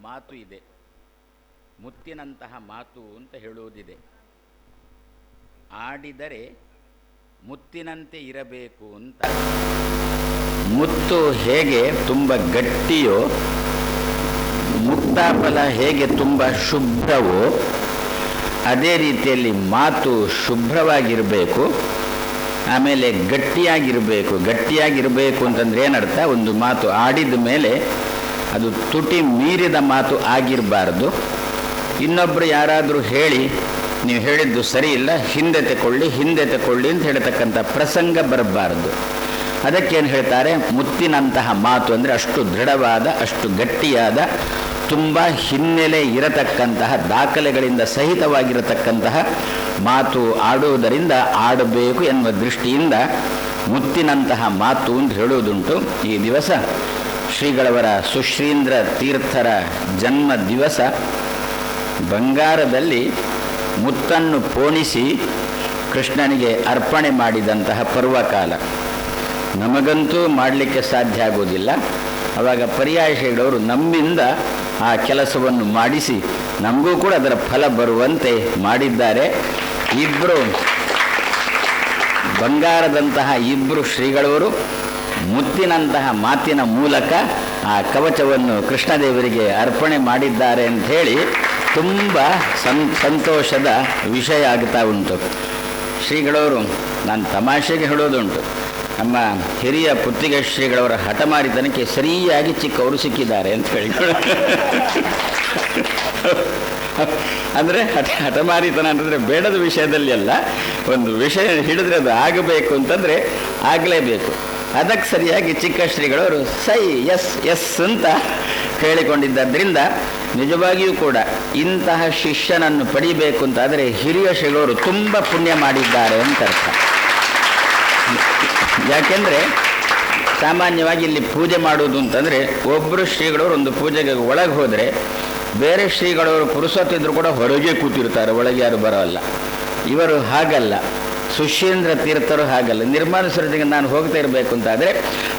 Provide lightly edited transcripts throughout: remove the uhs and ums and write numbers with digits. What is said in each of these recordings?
ಮಾತು ಇದೆ, ಮುತ್ತಿನಂತಹ ಮಾತು ಅಂತ ಹೇಳುವುದಿದೆ. ಆಡಿದರೆ ಮುತ್ತಿನಂತೆ ಇರಬೇಕು ಅಂತ. ಮುತ್ತು ಹೇಗೆ ತುಂಬ ಗಟ್ಟಿಯೋ, ಮುಕ್ತಾಫಲ ಹೇಗೆ ತುಂಬ ಶುಭ್ರವೋ, ಅದೇ ರೀತಿಯಲ್ಲಿ ಮಾತು ಶುಭ್ರವಾಗಿರಬೇಕು, ಆಮೇಲೆ ಗಟ್ಟಿಯಾಗಿರಬೇಕು ಅಂತಂದರೆ ಏನರ್ಥ? ಒಂದು ಮಾತು ಆಡಿದ ಮೇಲೆ ಅದು ತುಟಿ ಮೀರಿದ ಮಾತು ಆಗಿರಬಾರ್ದು. ಇನ್ನೊಬ್ಬರು ಯಾರಾದರೂ ಹೇಳಿ ನೀವು ಹೇಳಿದ್ದು ಸರಿ ಇಲ್ಲ, ಹಿಂದೆ ತಗೊಳ್ಳಿ ಅಂತ ಹೇಳ್ತಕ್ಕಂಥ ಪ್ರಸಂಗ ಬರಬಾರ್ದು. ಅದಕ್ಕೇನು ಹೇಳ್ತಾರೆ? ಮುತ್ತಿನಂತಹ ಮಾತು ಅಂದರೆ ಅಷ್ಟು ದೃಢವಾದ, ಅಷ್ಟು ಗಟ್ಟಿಯಾದ, ತುಂಬ ಹಿನ್ನೆಲೆ ಇರತಕ್ಕಂತಹ, ದಾಖಲೆಗಳಿಂದ ಸಹಿತವಾಗಿರತಕ್ಕಂತಹ ಮಾತು ಆಡುವುದರಿಂದ ಆಡಬೇಕು ಎನ್ನುವ ದೃಷ್ಟಿಯಿಂದ ಮುತ್ತಿನಂತಹ ಮಾತು ಅಂತ ಹೇಳುವುದುಂಟು. ಈ ದಿವಸ ಶ್ರೀಗಳವರ ಸುಶ್ರೀಂದ್ರ ತೀರ್ಥರ ಜನ್ಮ ದಿವಸ. ಬಂಗಾರದಲ್ಲಿ ಮುತ್ತನ್ನು ಪೋಣಿಸಿ ಕೃಷ್ಣನಿಗೆ ಅರ್ಪಣೆ ಮಾಡಿದಂತಹ ಪರ್ವಕಾಲ. ನಮಗಂತೂ ಮಾಡಲಿಕ್ಕೆ ಸಾಧ್ಯ ಆಗೋದಿಲ್ಲ. ಆವಾಗ ಪರ್ಯಾಯ ಶ್ರೀಗಳವರು ನಮ್ಮಿಂದ ಆ ಕೆಲಸವನ್ನು ಮಾಡಿಸಿ ನಮಗೂ ಕೂಡ ಅದರ ಫಲ ಬರುವಂತೆ ಮಾಡಿದ್ದಾರೆ. ಬಂಗಾರದಂತಹ ಇಬ್ಬರು ಶ್ರೀಗಳವರು ಮುತ್ತಿನಂತಹ ಮಾತಿನ ಮೂಲಕ ಆ ಕವಚವನ್ನು ಕೃಷ್ಣದೇವರಿಗೆ ಅರ್ಪಣೆ ಮಾಡಿದ್ದಾರೆ ಅಂಥೇಳಿ ತುಂಬ ಸಂತೋಷದ ವಿಷಯ ಆಗ್ತಾ ಉಂಟು. ಶ್ರೀಗಳವರು, ನಾನು ತಮಾಷೆಗೆ ಹೇಳೋದುಂಟು, ನಮ್ಮ ಹಿರಿಯ ಪುತ್ತಿಗೆ ಶ್ರೀಗಳವರ ಹಠಮಾರಿತನಕ್ಕೆ ಸರಿಯಾಗಿ ಚಿಕ್ಕವರು ಸಿಕ್ಕಿದ್ದಾರೆ ಅಂತ ಹೇಳಿ. ಅಂದರೆ ಹಠಮಾರಿತನ ಅಂತಂದರೆ ಬೇಡದ ವಿಷಯದಲ್ಲಿ ಅಲ್ಲ, ಒಂದು ವಿಷಯ ಹಿಡಿದ್ರೆ ಅದು ಆಗಬೇಕು ಅಂತಂದರೆ ಆಗಲೇಬೇಕು. ಅದಕ್ಕೆ ಸರಿಯಾಗಿ ಚಿಕ್ಕ ಶ್ರೀಗಳವರು ಎಸ್ ಅಂತ ಹೇಳಿಕೊಂಡಿದ್ದರಿಂದ ನಿಜವಾಗಿಯೂ ಕೂಡ ಇಂತಹ ಶಿಷ್ಯನನ್ನು ಪಡಿಬೇಕು ಅಂತಾದರೆ ಹಿರಿಯ ಶ್ರೀಗಳವರು ತುಂಬ ಪುಣ್ಯ ಮಾಡಿದ್ದಾರೆ ಅಂತ ಅರ್ಥ. ಯಾಕೆಂದರೆ ಸಾಮಾನ್ಯವಾಗಿ ಇಲ್ಲಿ ಪೂಜೆ ಮಾಡುವುದು ಅಂತಂದರೆ ಒಬ್ಬರು ಶ್ರೀಗಳವರು ಒಂದು ಪೂಜೆಗೆ ಒಳಗೆ ಹೋದರೆ ಬೇರೆ ಶ್ರೀಗಳವರು ಪುರುಸೊತ್ತಿದ್ರು ಕೂಡ ಹೊರಗೆ ಕೂತಿರ್ತಾರೆ, ಒಳಗೆ ಯಾರು ಬರೋಲ್ಲ. ಇವರು ಹಾಗಲ್ಲ, ಸುಶೀಂದ್ರ ತೀರ್ಥರು ಹಾಗಲ್ಲ. ನಿರ್ಮಾಣ ಸರದಿಗೆ ನಾನು ಹೋಗ್ತಾ ಇರಬೇಕು ಅಂತಾದರೆ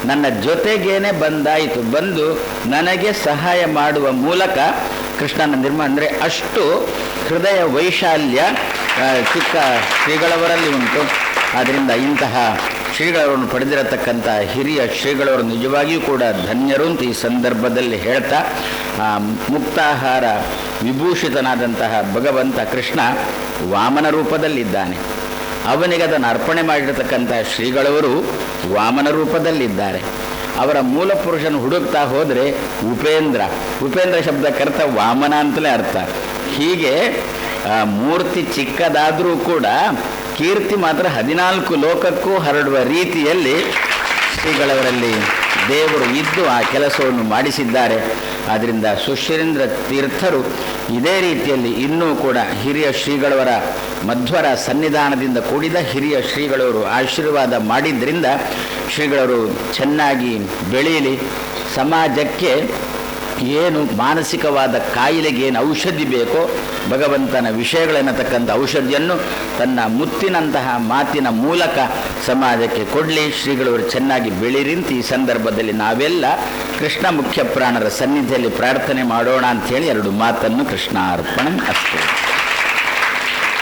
ನನ್ನ ಜೊತೆಗೇನೆ ಬಂದು ನನಗೆ ಸಹಾಯ ಮಾಡುವ ಮೂಲಕ ಕೃಷ್ಣನ ನಿರ್ಮಾಣ ಅಂದರೆ ಅಷ್ಟು ಹೃದಯ ವೈಶಾಲ್ಯ ಚಿಕ್ಕ ಶ್ರೀಗಳವರಲ್ಲಿ ಉಂಟು. ಆದ್ದರಿಂದ ಇಂತಹ ಶ್ರೀಗಳವರನ್ನು ಪಡೆದಿರತಕ್ಕಂಥ ಹಿರಿಯ ಶ್ರೀಗಳವರು ನಿಜವಾಗಿಯೂ ಕೂಡ ಧನ್ಯರು ಅಂತ ಈ ಸಂದರ್ಭದಲ್ಲಿ ಹೇಳ್ತಾ, ಮುಕ್ತಾಹಾರ ವಿಭೂಷಿತನಾದಂತಹ ಭಗವಂತ ಕೃಷ್ಣ ವಾಮನ ರೂಪದಲ್ಲಿದ್ದಾನೆ. ಅವನಿಗೆ ಅದನ್ನು ಅರ್ಪಣೆ ಮಾಡಿರತಕ್ಕಂಥ ಶ್ರೀಗಳವರು ವಾಮನ ರೂಪದಲ್ಲಿದ್ದಾರೆ. ಅವರ ಮೂಲ ಪುರುಷನ ಹುಡುಕ್ತಾ ಹೋದರೆ ಉಪೇಂದ್ರ ಶಬ್ದಕ್ಕರ್ಥ ವಾಮನ ಅಂತಲೇ ಅರ್ಥ. ಹೀಗೆ ಮೂರ್ತಿ ಚಿಕ್ಕದಾದರೂ ಕೂಡ ಕೀರ್ತಿ ಮಾತ್ರ 14 ಲೋಕಕ್ಕೂ ಹರಡುವ ರೀತಿಯಲ್ಲಿ ಶ್ರೀಗಳವರಲ್ಲಿ ದೇವರು ಇದ್ದು ಆ ಕೆಲಸವನ್ನು ಮಾಡಿಸಿದ್ದಾರೆ. ಆದ್ದರಿಂದ ಸುಶ್ರೀಂದ್ರ ತೀರ್ಥರು ಇದೇ ರೀತಿಯಲ್ಲಿ ಇನ್ನೂ ಕೂಡ ಹಿರಿಯ ಶ್ರೀಗಳವರ ಮಧ್ವರ ಸನ್ನಿಧಾನದಿಂದ ಕೂಡಿದ ಹಿರಿಯ ಶ್ರೀಗಳವರು ಆಶೀರ್ವಾದ ಮಾಡಿದ್ದರಿಂದ ಶ್ರೀಗಳವರು ಚೆನ್ನಾಗಿ ಬೆಳೆಯಲಿ. ಸಮಾಜಕ್ಕೆ ಏನು ಮಾನಸಿಕವಾದ ಕಾಯಿಲೆಗೆ ಏನು ಔಷಧಿ ಬೇಕೋ ಭಗವಂತನ ವಿಷಯಗಳೆನ್ನತಕ್ಕಂಥ ಔಷಧಿಯನ್ನು ತನ್ನ ಮುತ್ತಿನಂತಹ ಮಾತಿನ ಮೂಲಕ ಸಮಾಜಕ್ಕೆ ಕೊಡಲಿ. ಶ್ರೀಗಳವರು ಚೆನ್ನಾಗಿ ಬೆಳೀರಿಂತ ಈ ಸಂದರ್ಭದಲ್ಲಿ ನಾವೆಲ್ಲ ಕೃಷ್ಣ ಮುಖ್ಯ ಪ್ರಾಣರ ಸನ್ನಿಧಿಯಲ್ಲಿ ಪ್ರಾರ್ಥನೆ ಮಾಡೋಣ ಅಂಥೇಳಿ 2 ಮಾತನ್ನು ಕೃಷ್ಣಾರ್ಪಣಂ ಅಸ್ತು.